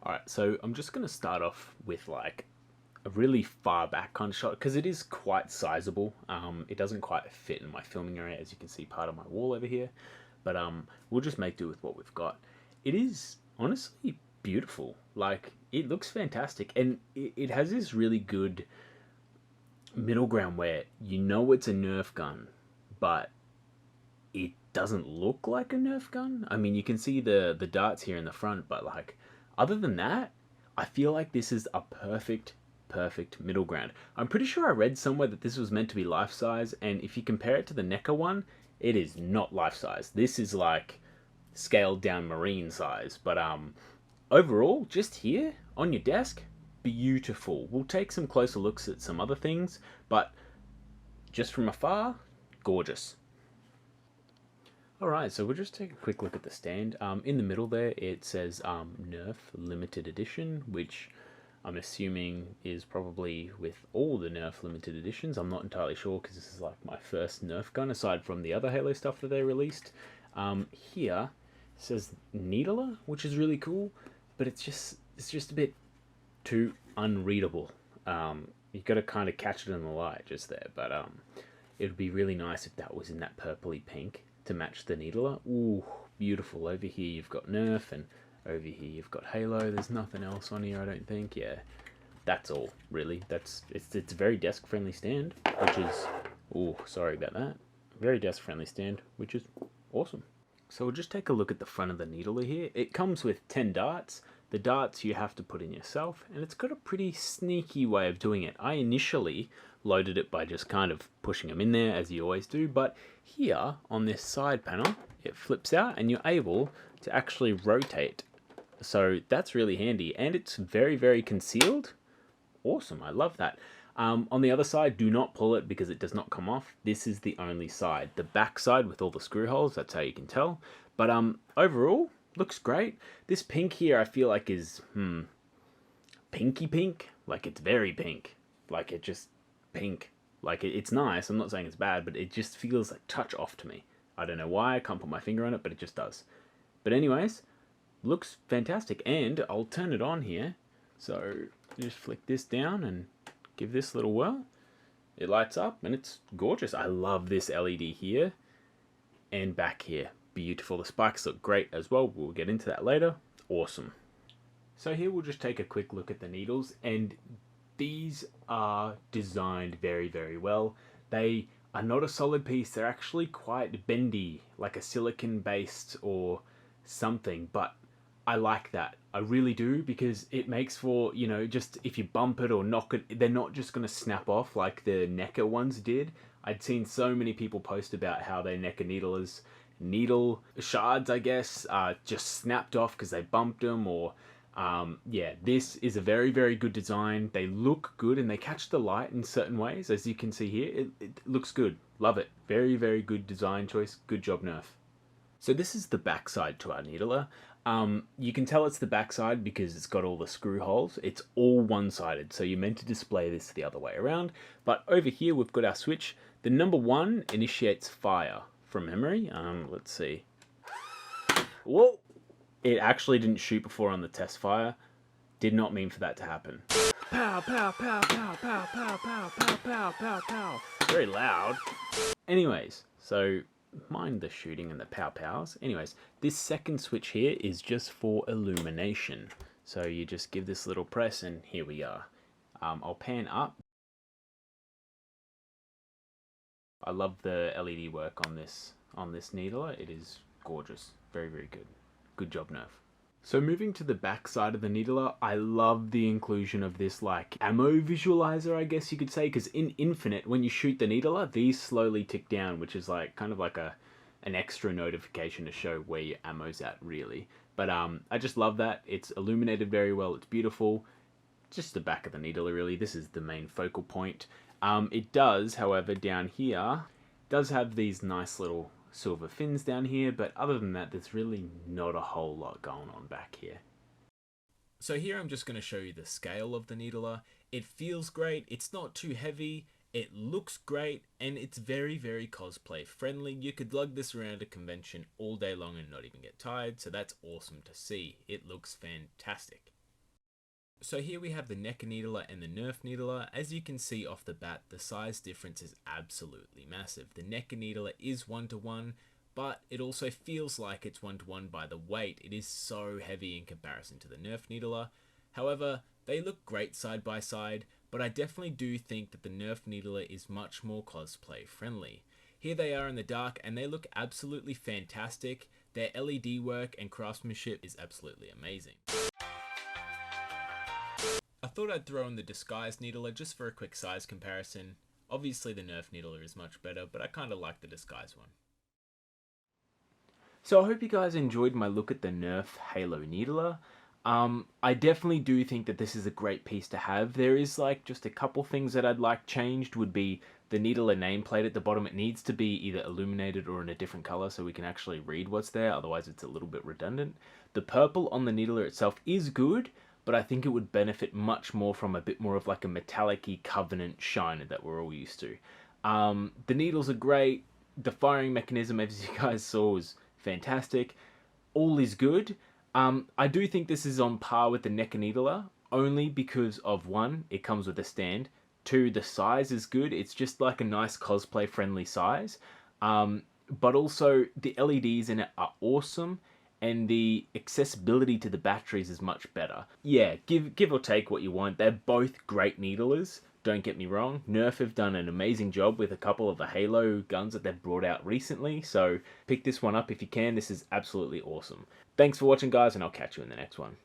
Alright, so I'm just going to start off with like a really far back kind of shot because it is quite sizable. It doesn't quite fit in my filming area, as you can see part of my wall over here, but we'll just make do with what we've got. It is honestly beautiful. Like, it looks fantastic, and it has this really good middle ground where you know it's a Nerf gun, but it doesn't look like a Nerf gun. I mean, you can see the darts here in the front, but like, other than that, I feel like this is a perfect middle ground. I'm pretty sure I read somewhere that this was meant to be life size, and if you compare it to the NECA one, it is not life size. This is like scaled down marine size, but overall, just here on your desk, beautiful. We'll take some closer looks at some other things, but just from afar, gorgeous. Alright, so we'll just take a quick look at the stand. In the middle there, it says Nerf Limited Edition, which I'm assuming is probably with all the Nerf Limited Editions. I'm not entirely sure because this is like my first Nerf gun, aside from the other Halo stuff that they released. Here, it says Needler, which is really cool, but it's just a bit too unreadable. You've got to kind of catch it in the light just there, but it would be really nice if that was in that purpley pink to match the Needler. Ooh, beautiful. Over here you've got Nerf, and over here you've got Halo. There's nothing else on here, I don't think. Yeah, that's all, really. It's a very desk-friendly stand, which is... Ooh, sorry about that. Very desk-friendly stand, which is awesome. So we'll just take a look at the front of the Needler here. It comes with 10 darts. The darts you have to put in yourself, and it's got a pretty sneaky way of doing it. I initially loaded it by just kind of pushing them in there, as you always do, but here on this side panel, it flips out and you're able to actually rotate. So that's really handy, and it's very concealed. Awesome, I love that. On the other side, do not pull it because it does not come off. This is the only side. The back side with all the screw holes, that's how you can tell. But overall, looks great. This pink here I feel like is, pinky pink. Like, it's very pink. Like, it just, pink. Like, it's nice, I'm not saying it's bad, but it just feels a touch off to me. I don't know why, I can't put my finger on it, but it just does. But anyways, looks fantastic, and I'll turn it on here. So, just flick this down and give this a little whirl. It lights up, and it's gorgeous. I love this LED here, and back here. Beautiful. The spikes look great as well. We'll get into that later. Awesome. So here we'll just take a quick look at the needles, and these are designed very well. They are not a solid piece. They're actually quite bendy, like a silicon based or something, but I like that. I really do, because it makes for, you know, just if you bump it or knock it, they're not just going to snap off like the NECA ones did. I'd seen so many people post about how their NECA needle shards, I guess, just snapped off because they bumped them, or yeah, this is a very good design. They look good and they catch the light in certain ways, as you can see here. It looks good. Love it. Very good design choice. Good job, Nerf. So this is the backside to our Needler. You can tell it's the backside because it's got all the screw holes. It's all one-sided, so you're meant to display this the other way around. But over here we've got our switch. The number 1 initiates fire from memory. Let's see. Whoa! It actually didn't shoot before on the test fire. Did not mean for that to happen. Pow, pow, pow, pow, pow, pow, pow, pow, pow, pow, pow. Very loud. Anyways, so mind the shooting and the pow pows. Anyways, this second switch here is just for illumination. So you just give this little press and here we are. I'll pan up. I love the LED work on this Needler. It is gorgeous. Very good. Good job, Nerf. So moving to the back side of the Needler, I love the inclusion of this like ammo visualizer, I guess you could say, because in Infinite, when you shoot the Needler, these slowly tick down, which is like kind of like an extra notification to show where your ammo's at, really. But I just love that. It's illuminated very well. It's beautiful. Just the back of the Needler, really. This is the main focal point. It does, however, down here, does have these nice little silver fins down here, but other than that, there's really not a whole lot going on back here. So here I'm just going to show you the scale of the Needler. It feels great, it's not too heavy, it looks great, and it's very cosplay friendly. You could lug this around a convention all day long and not even get tired, so that's awesome to see. It looks fantastic. So here we have the NECA Needler and the Nerf Needler. As you can see off the bat, the size difference is absolutely massive. The NECA Needler is 1-to-1, but it also feels like it's 1-to-1 by the weight. It is so heavy in comparison to the Nerf Needler. However, they look great side by side, but I definitely do think that the Nerf Needler is much more cosplay friendly. Here they are in the dark and they look absolutely fantastic. Their LED work and craftsmanship is absolutely amazing. I thought I'd throw in the Disguise Needler just for a quick size comparison. Obviously the Nerf Needler is much better, but I kind of like the Disguise one. So I hope you guys enjoyed my look at the Nerf Halo Needler. I definitely do think that this is a great piece to have. There is like just a couple things that I'd like changed would be the Needler nameplate at the bottom. It needs to be either illuminated or in a different color so we can actually read what's there, otherwise it's a little bit redundant. The purple on the Needler itself is good, but I think it would benefit much more from a bit more of like a metallic-y Covenant shine that we're all used to. The needles are great. The firing mechanism, as you guys saw, was fantastic. All is good. I do think this is on par with the NECA Needler, only because of one, it comes with a stand. Two, the size is good. It's just like a nice cosplay friendly size. But also the LEDs in it are awesome, and the accessibility to the batteries is much better. Yeah, give or take what you want. They're both great needlers. Don't get me wrong. Nerf have done an amazing job with a couple of the Halo guns that they've brought out recently. So pick this one up if you can. This is absolutely awesome. Thanks for watching, guys, and I'll catch you in the next one.